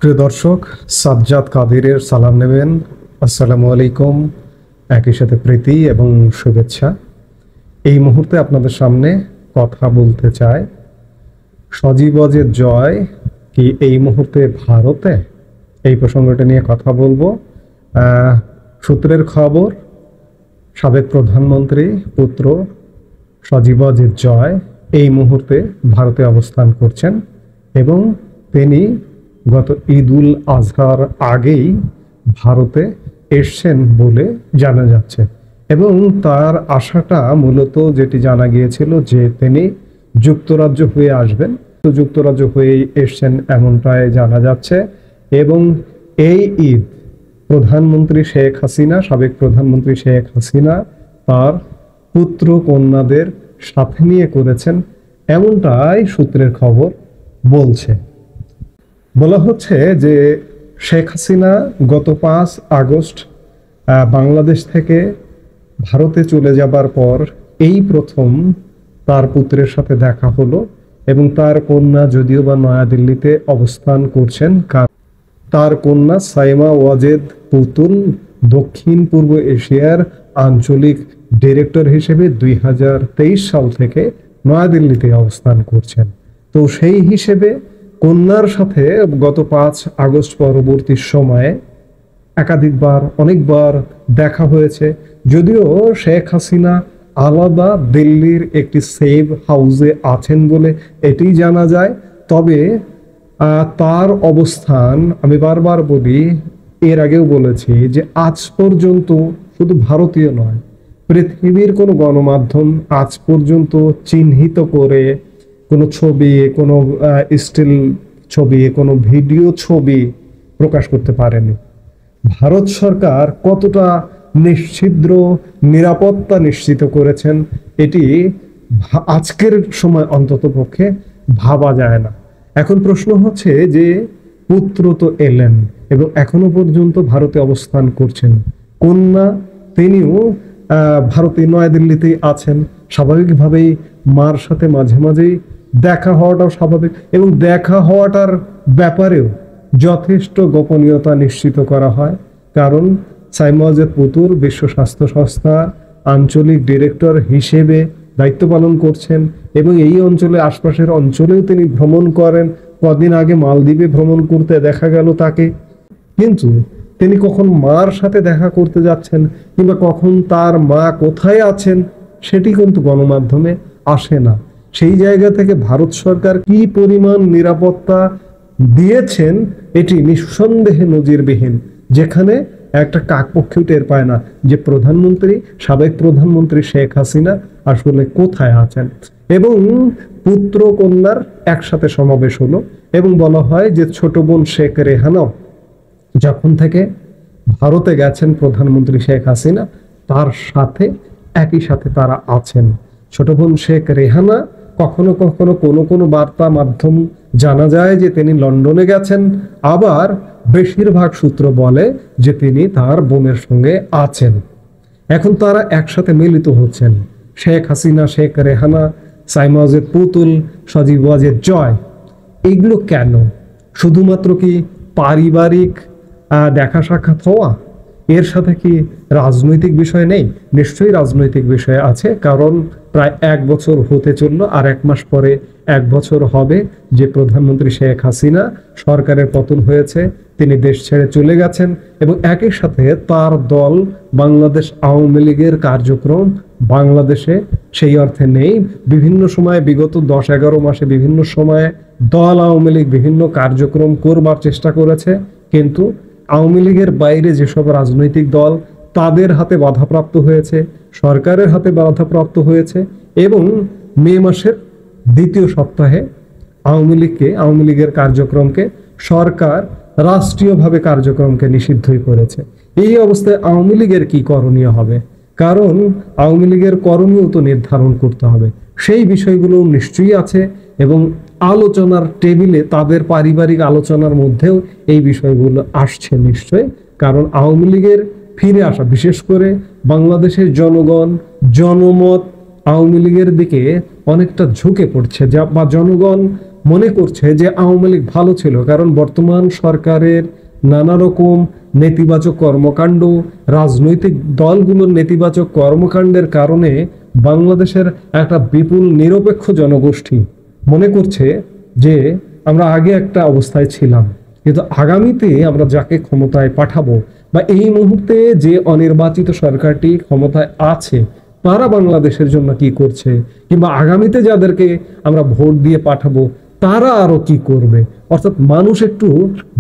প্রিয় দর্শক, সাজ্জাদ কাদিরের সালাম নেবেন। আসসালামু আলাইকুম। একই সাথে প্রীতি এবং শুভেচ্ছা। এই মুহূর্তে আপনাদের সামনে কথা বলতে চাই, সজীবজের জয় কি এই মুহূর্তে ভারতে, এই প্রসঙ্গটা নিয়ে কথা বলবো। সূত্রের খবর, সাবেক প্রধানমন্ত্রী পুত্র সজীবজের জয় এই মুহূর্তে ভারতে অবস্থান করছেন এবং তিনি গত ঈদ উল আজহার আগেই ভারতে এসছেন বলে জানা যাচ্ছে এবং তার আশাটা মূলত যেটি জানা গিয়েছিল যে তিনি যুক্তরাজ্য হয়ে আসবেন, তো যুক্তরাজ্য হয়েই এসছেন এমনটাই জানা যাচ্ছে। এবং এই ঈদ প্রধানমন্ত্রী শেখ হাসিনা, সাবেক প্রধানমন্ত্রী শেখ হাসিনা তার পুত্র কন্যাদের সাথে নিয়ে করেছেন, এমনটাই সূত্রের খবর বলছে। বলা হচ্ছে যে শেখ হাসিনা গত 5 আগস্ট বাংলাদেশ থেকে ভারতে চলে যাবার পর এই প্রথম তার পুত্রের সাথে দেখা হলো এবং তার কন্যা যদিও বা নয়াদিল্লিতে অবস্থান করছেন, তার কন্যা সাইমা ওয়াজেদ পুতুল দক্ষিণ পূর্ব এশিয়ার আঞ্চলিক ডিরেক্টর হিসেবে 2023 সাল থেকে নয়াদিল্লিতে অবস্থান করছেন। তো সেই হিসেবে কন্যার সাথে গত 5 আগস্ট পরবর্তী সময়ে একাধিকবার অনেকবার দেখা হয়েছে। যদিও শেখ হাসিনা আলাদা দিল্লির একটি সেভ হাউসে আছেন বলে এটি জানা যায়, তবে তার অবস্থান, আমি বারবার বলি, এর আগেও বলেছি যে আজ পর্যন্ত শুধু ভারতীয় নয়, পৃথিবীর কোনো গণমাধ্যম আজ পর্যন্ত চিহ্নিত করে কোনো ছবি, কোনো স্টিল ছবি, কোনো ভিডিও ছবি প্রকাশ করতে পারেনি। ভারত সরকার কতটা নিশ্ছিদ্র নিরাপত্তা নিশ্চিত করেছেন এটি আজকের সময় অন্তত পক্ষে ভাবা যায় না। এখন প্রশ্ন হচ্ছে যে পুত্র তো এলেন এবং এখনো পর্যন্ত ভারতে অবস্থান করছেন, কন্যা তিনিও ভারতে নয়াদিল্লিতেই আছেন। স্বাভাবিকভাবেই মার সাথে মাঝে মাঝেই দেখা হওয়াটাও স্বাভাবিক এবং দেখা হওয়াটার ব্যাপারেও যথেষ্ট গোপনীয়তা নিশ্চিত করা হয়, কারণ সাইমা ওয়াজেদ পুতুল বিশ্ব স্বাস্থ্য সংস্থা আঞ্চলিক ডিরেক্টর হিসেবে দায়িত্ব পালন করছেন এবং এই অঞ্চলে আশপাশের অঞ্চলেও তিনি ভ্রমণ করেন। কদিন আগে মালদ্বীপে ভ্রমণ করতে দেখা গেল তাকে, কিন্তু তিনি কখন মার সাথে দেখা করতে যাচ্ছেন কিংবা কখন তার মা কোথায় আছেন সেটি কিন্তু গণমাধ্যমে আসে না। সেই জায়গা থেকে ভারত সরকার কি পরিমাণ নিরাপত্তা দিয়েছেন এটি নিঃসন্দেহে নজিরবিহীন, যেখানে একটা কাকপক্ষেও টের পায় না যে প্রধানমন্ত্রী, সাবেক প্রধানমন্ত্রী শেখ হাসিনা আসলে কোথায় আছেন। এবং পুত্র কন্যার একসাথে সমাবেশ হলো এবং বলা হয় যে ছোট বোন শেখ রেহানাও যখন থেকে ভারতে গেছেন প্রধানমন্ত্রী শেখ হাসিনা তার সাথে একই সাথে তারা আছেন। ছোট বোন শেখ রেহানা কখনো কখনো কোনো কোনো বার্তা মাধ্যম জানা যায় যে তিনি লন্ডনে গেছেন, আবার বেশিরভাগ সূত্র বলে যে তিনি তার বোনের সঙ্গে আছেন। এখন তারা একসাথে মিলিত হচ্ছেন, শেখ হাসিনা, শেখ রেহানা, সাইমা ওয়াজেদ পুতুল, সজীব ওয়াজেদ জয়। এগুলো কেন? শুধুমাত্র কি পারিবারিক দেখা সাক্ষাৎ হওয়া? এর সাথে কি রাজনৈতিক বিষয় নেই? নিশ্চয়ই রাজনৈতিক বিষয় আছে, কারণ প্রায় 1 বছর হতে চলল, আর 1 মাস পরে 1 বছর হবে যে প্রধানমন্ত্রী শেখ হাসিনা সরকারের পতন হয়েছে, তিনি দেশ ছেড়ে চলে গেছেন এবং একই সাথে তার দল বাংলাদেশ আওয়ামী লীগের কার্যক্রম বাংলাদেশে সেই অর্থে নেই। বিভিন্ন সময়ে বিগত 10-11 মাসে বিভিন্ন সময়ে দল আওয়ামী লীগ বিভিন্ন কার্যক্রম করবার চেষ্টা করেছে, কিন্তু আওয়ামী লীগের বাইরে যেসব রাজনৈতিক দল তাদের হাতে বাধাপ্রাপ্ত হয়েছে, সরকারের হাতে বাধাপ্রাপ্ত হয়েছে এবং মে মাসের 2য় সপ্তাহে আওয়ামী লীগের কার্যক্রমকে সরকার রাষ্ট্রীয়ভাবে কার্যক্রমকে নিষিদ্ধই করেছে। এই অবস্থায় আওয়ামী লীগের কি করণীয় হবে? কারণ আওয়ামী লীগের করণীয় তো নির্ধারণ করতে হবে, সেই বিষয়গুলো নিশ্চয়ই আছে এবং আলোচনার টেবিলে তাদের পারিবারিক আলোচনার মধ্যেও এই বিষয়গুলো আসছে নিশ্চয়। কারণ আওয়ামী লীগের ফিরে আসা, বিশেষ করে বাংলাদেশের জনগণ, জনমত আওয়ামী লীগের দিকে অনেকটা ঝুঁকে পড়ছে, বা জনগণ মনে করছে যে আওয়ামী লীগ ভালো ছিল, কারণ বর্তমান সরকারের নানা রকম নেতিবাচক কর্মকাণ্ড, রাজনৈতিক দলগুলোর নেতিবাচক কর্মকাণ্ডের কারণে বাংলাদেশের একটা বিপুল নিরপেক্ষ জনগোষ্ঠী মনে করছে যে আমরা আগে একটা অবস্থায় ছিলাম, কিন্তু আগামীতে আমরা যাকে ক্ষমতায় পাঠাবো বা এই মুহূর্তে যে অনির্বাচিত সরকারটি ক্ষমতায় আছে তারা বাংলাদেশের জন্য কি করছে, কিংবা আগামীতে যাদেরকে আমরা ভোট দিয়ে পাঠাবো তারা আরো কি করবে। অর্থাৎ মানুষ একটু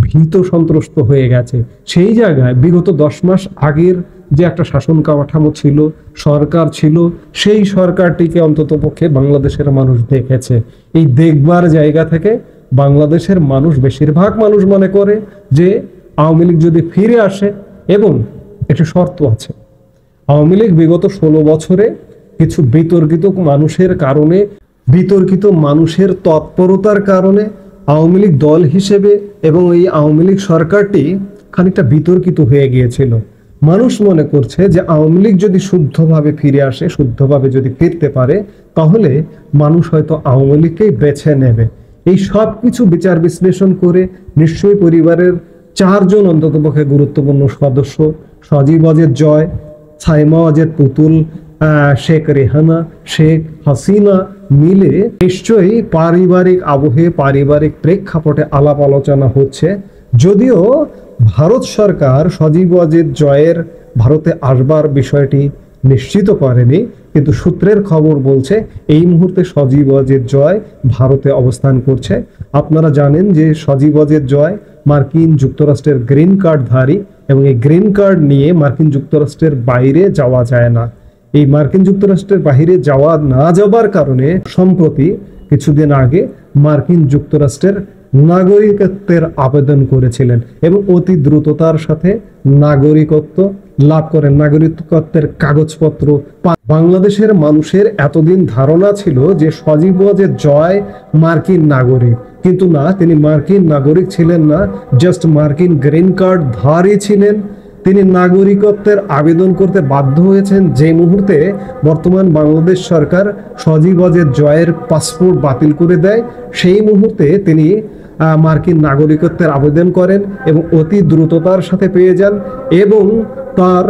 ভীত সন্ত্রস্ত হয়ে গেছে। সেই জায়গায় বিগত 10 মাস আগের যে একটা শাসন কাঠামো ছিল, সরকার ছিল, সেই সরকারটিকে অন্ততপক্ষে বাংলাদেশের মানুষ দেখেছে। এই দেখবার জায়গা থেকে বাংলাদেশের মানুষ, বেশিরভাগ মানুষ মনে করে যে আওয়ামী লীগ যদি ফিরে আসে, এবং একটা শর্ত আছে, আওয়ামী লীগ বিগত 16 বছরে কিছু বিতর্কিত মানুষের কারণে, বিতর্কিত মানুষের তৎপরতার কারণে আওয়ামী লীগ দল হিসেবে এবং এই আওয়ামী লীগ সরকারটি খানিকটা বিতর্কিত হয়ে গিয়েছিল। মানুষ মনে করছে যে আওয়ামী লীগ যদি শুদ্ধভাবে ফিরে আসে, শুদ্ধভাবে যদি ফিরতে পারে, তাহলে মানুষ হয়তো আওয়ামী লীগকেই বেছে নেবে। এই সব কিছু বিচার বিশ্লেষণ করে নিশ্চয়ই পরিবারের 4 জন অন্ততপক্ষে গুরুত্বপূর্ণ সদস্য, সজীব ওয়াজেদ জয়, সাইমা ওয়াজেদ পুতুল, শেখ রেহানা, শেখ হাসিনা মিলে নিশ্চয়ই পারিবারিক আবহে, পারিবারিক প্রেক্ষাপটে আলাপ আলোচনা হচ্ছে। যদিও ভারত সরকার সজীব ওয়াজেদ জয়ের ভারতে আসবার বিষয়টি নিশ্চিত করেনি, কিন্তু সূত্রের খবর বলছে এই মুহূর্তে সজীব ওয়াজেদ জয় ভারতে অবস্থান করছে। আপনারা জানেন যে সজীব ওয়াজেদ জয় মার্কিন যুক্তরাষ্ট্রের গ্রিন কার্ডধারী, এবং এই গ্রিন কার্ড নিয়ে মার্কিন যুক্তরাষ্ট্রের বাইরে যাওয়া যায় না। এই মার্কিন যুক্তরাষ্ট্রের বাইরে যাওয়া না যাবার কারণে সম্প্রতি কিছুদিন আগে মার্কিন যুক্তরাষ্ট্রের নাগরিকত্বের আবেদন করেছিলেন এবং অতি দ্রুততার সাথে নাগরিকত্ব লাভ করেন, নাগরিকত্বের কাগজপত্র। বাংলাদেশের মানুষের এতদিন ধারণা ছিল যে সজীব ওয়াজেদ জয় মার্কিন নাগরিক, কিন্তু না, তিনি মার্কিন নাগরিক ছিলেন না, জাস্ট মার্কিন গ্রিন কার্ড ধারী ছিলেন। তিনি নাগরিকত্বের আবেদন করতে বাধ্য হয়েছেন যে মুহূর্তে বর্তমান বাংলাদেশ সরকার সজীব ওয়াজেদ জয়ের পাসপোর্ট বাতিল করে দেয়। সেই মুহূর্তে তিনি মার্কিন নাগরিকত্বের আবেদন করেন এবং অতি দ্রুততার সাথে পেয়ে যান, এবং তার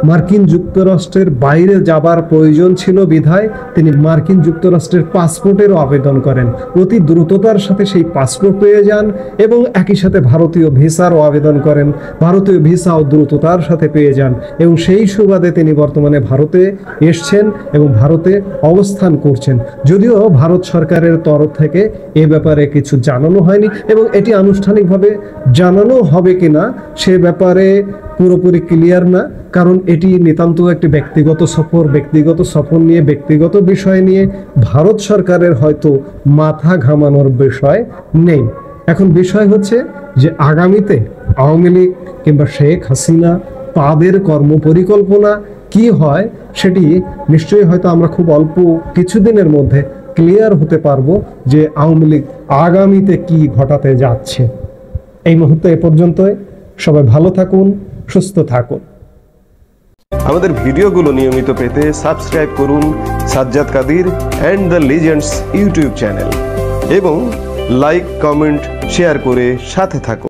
মার্কিন যুক্তরাষ্ট্রের বাইরে যাবার প্রয়োজন ছিল বিধায় তিনি মার্কিন যুক্তরাষ্ট্রের পাসপোর্টেরও আবেদন করেন। অতি দ্রুততার সাথে সেই পাসপোর্ট পেয়ে যান এবং একই সাথে ভারতীয় ভিসারও আবেদন করেন, ভারতীয় ভিসাও দ্রুততার সাথে পেয়ে যান, এবং সেই সুবাদে তিনি বর্তমানে ভারতে এসছেন এবং ভারতে অবস্থান করছেন। যদিও ভারত সরকারের তরফ থেকে এ ব্যাপারে কিছু জানানো হয়নি, এবং এটি আনুষ্ঠানিকভাবে জানানো হবে কিনা সে ব্যাপারে পুরোপুরি ক্লিয়ার না, কারণ এটি নিতান্ত একটি ব্যক্তিগত সফর নিয়ে, ব্যক্তিগত বিষয় নিয়ে ভারত সরকারের হয়তো মাথা ঘামানোর বিষয় নেই। এখন বিষয় হচ্ছে যে আগামীতে আওয়ামী লীগ কিংবা শেখ হাসিনা তাদের কর্মপরিকল্পনা কি হয় সেটি নিশ্চয়ই হয়তো আমরা খুব অল্প কিছুদিনের মধ্যে ক্লিয়ার হতে পারবো যে আওয়ামী লীগ আগামীতে কি ঘটাতে যাচ্ছে। এই মুহূর্তে এ পর্যন্তই। সবাই ভালো থাকুন, সুস্থ থাকুন। আমাদের ভিডিওগুলো নিয়মিত পেতে সাবস্ক্রাইব করুন Sajjad Kadir and the legends YouTube channel, এবং লাইক, কমেন্ট, শেয়ার করে সাথে থাকুন।